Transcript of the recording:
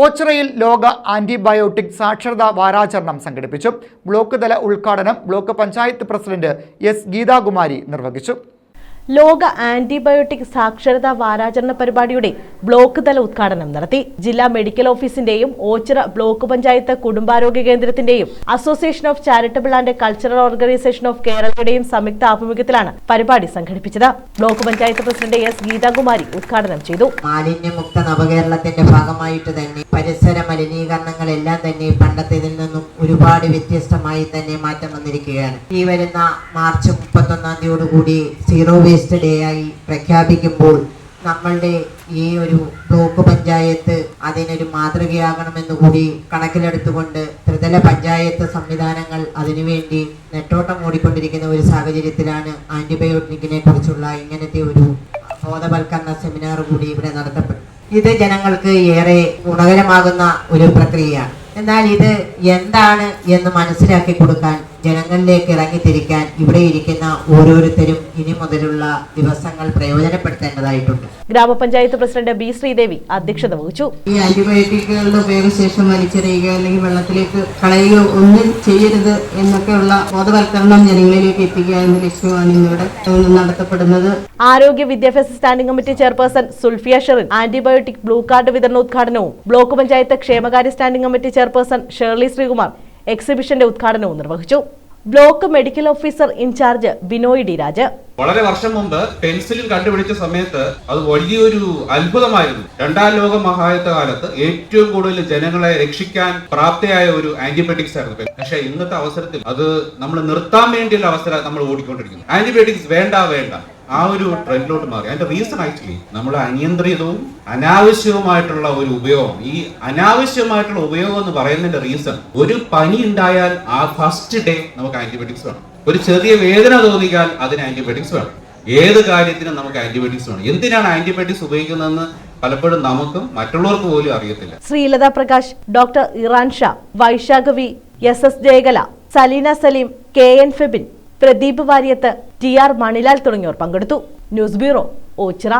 ഓച്ചിറയിൽ ലോക ആന്റിബയോട്ടിക് സാക്ഷരതാ വാരാചരണം സംഘടിപ്പിച്ചു. ബ്ലോക്ക് തല ഉദ്ഘാടനം block panchayat president S Geethakumari നിർവഹിച്ചു. ലോക ആന്റിബയോട്ടിക് സാക്ഷരതാ വാരാചരണ പരിപാടിയുടെ ബ്ലോക്ക് തല ഉദ്ഘാടനം നടത്തി. ജില്ലാ മെഡിക്കൽ ഓഫീസിന്റെയും ഓച്ചിറ ബ്ലോക്ക് പഞ്ചായത്ത് കുടുംബാരോഗ്യ കേന്ദ്രത്തിന്റെയും association of charitable and cultural organisation of കേരളയുടെയും സംയുക്ത ആഭിമുഖ്യത്തിലാണ് പരിപാടി സംഘടിപ്പിച്ചത്. Block panchayat president S Geethakumari ഉദ്ഘാടനം ചെയ്തു. മാലിന്യമുക്ത നവകേരളത്തിന്റെ ഭാഗമായിട്ട് തന്നെ പരിസര മലിനീകരണങ്ങളെല്ലാം തന്നെ പണ്ടത്തേതിൽ നിന്നും ഒരുപാട് വ്യത്യസ്തമായി തന്നെ മാറ്റം വന്നിരിക്കുകയാണ്. ഈ വരുന്ന മാർച്ച് 31-ാം സീറോ വേസ്റ്റ് ഡേ ആയി പ്രഖ്യാപിക്കുമ്പോൾ നമ്മളുടെ ഈ ഒരു ബ്ലോക്ക് പഞ്ചായത്ത് അതിനൊരു മാതൃകയാകണമെന്ന് കൂടി കണക്കിലെടുത്തുകൊണ്ട് ത്രിതല പഞ്ചായത്ത് സംവിധാനങ്ങൾ അതിനുവേണ്ടി നെട്ടോട്ടം ഓടിക്കൊണ്ടിരിക്കുന്ന ഒരു സാഹചര്യത്തിലാണ് ആന്റിബയോട്ടിക്കിനെ കുറിച്ചുള്ള ഇങ്ങനത്തെ ഒരു ബോധവൽക്കരണ സെമിനാർ കൂടി ഇവിടെ നടത്തപ്പെട്ടു. ഇത് ജനങ്ങൾക്ക് ഏറെ ഗുണകരമാകുന്ന ഒരു പ്രക്രിയയാണ്. എന്നാൽ ഇത് എന്താണ് എന്ന് മനസ്സിലാക്കി കൊടുക്കാൻ, ജനങ്ങളിലേക്ക് ഇറങ്ങിത്തിരിക്കാൻ ഇവിടെ ഇരിക്കുന്ന ഓരോരുത്തരും ഇനി മുതലുള്ള ദിവസങ്ങൾ പ്രയോജനപ്പെടുത്തേണ്ടതായിട്ടുണ്ട്. ഗ്രാമപഞ്ചായത്ത് പ്രസിഡന്റ് ബി ശ്രീദേവി അധ്യക്ഷത വഹിച്ചു. ഈ ആന്റിബയോട്ടിക്കുകളുടെ ഉപയോഗശേഷം വലിച്ചെറിയുക അല്ലെങ്കിൽ വെള്ളത്തിലേക്ക് കളയുക ഒന്നും ചെയ്യരുത് എന്നൊക്കെയുള്ള ബോധവൽക്കരണം ജനങ്ങളിലേക്ക് എത്തിക്കുക എന്ന ലക്ഷ്യമാണ് ഇന്നിവിടെ നടത്തപ്പെടുന്നത്. ആരോഗ്യ വിദ്യാഭ്യാസ standing committee chairperson Sulfiya Sherin antibiotic blue card വിതരണോദ്ഘാടനവും ബ്ലോക്ക് പഞ്ചായത്ത് ക്ഷേമകാര്യ standing committee chairperson Shirley Sreekumar എക്സിബിഷന്റെ ഉദ്ഘാടനവും നിർവഹിച്ചു. Block medical officer in charge Binoy D Raj വളരെ വർഷം മുമ്പ് പെൻസിലിൻ കണ്ടുപിടിച്ച സമയത്ത് അത് വലിയൊരു അത്ഭുതമായിരുന്നു. രണ്ടാം ലോക മഹായുദ്ധ കാലത്ത് ഏറ്റവും കൂടുതൽ ജനങ്ങളെ രക്ഷിക്കാൻ പ്രാപ്തയായ ഒരു ആന്റിബയോട്ടിക്സ് ആയിരുന്നു. പക്ഷേ ഇന്നത്തെ അവസരത്തിൽ അത് നമ്മൾ നിർത്താൻ വേണ്ടിയുള്ള അവസരം നമ്മൾ ഓടിക്കൊണ്ടിരിക്കുന്നു. ആന്റിബയോട്ടിക്സ് വേണ്ട ആ ഒരു ട്രെൻഡിലോട്ട് മാറി. അതിന്റെ റീസൺ ആക്ച്വലി നമ്മൾ അനിയന്ത്രിതവും അനാവശ്യവുമായിട്ടുള്ള ഒരു ഉപയോഗം. ഈ അനാവശ്യമായിട്ടുള്ള ഉപയോഗം എന്ന് പറയുന്നതിന്റെ റീസൺ, ഒരു പനി ഉണ്ടായാൽ ആ ഫസ്റ്റ് ഡേ നമുക്ക് ആന്റിബയോട്ടിക്സ് വേണം. ഒരു ചെറിയ വേദന തോന്നിയാൽ അതിന് ആന്റിബയോട്ടിക്സ് വേണം. ഏത് കാര്യത്തിനും നമുക്ക് ആന്റിബയോട്ടിക്സ് വേണം. എന്തിനാണ് ആന്റിബയോട്ടിക്സ് ഉപയോഗിക്കുന്നതെന്ന് പലപ്പോഴും നമുക്കും മറ്റുള്ളവർക്ക് പോലും അറിയത്തില്ല. ശ്രീലത പ്രകാശ്, ഡോക്ടർ ഇറാൻ ഷാ, വൈശാഖവി, SS Jayakala, Saleena Saleem, KN Febin, Pradeep Variyath, TR Manilal തുടങ്ങിയവർ പങ്കെടുത്തു. News bureau, Ochira.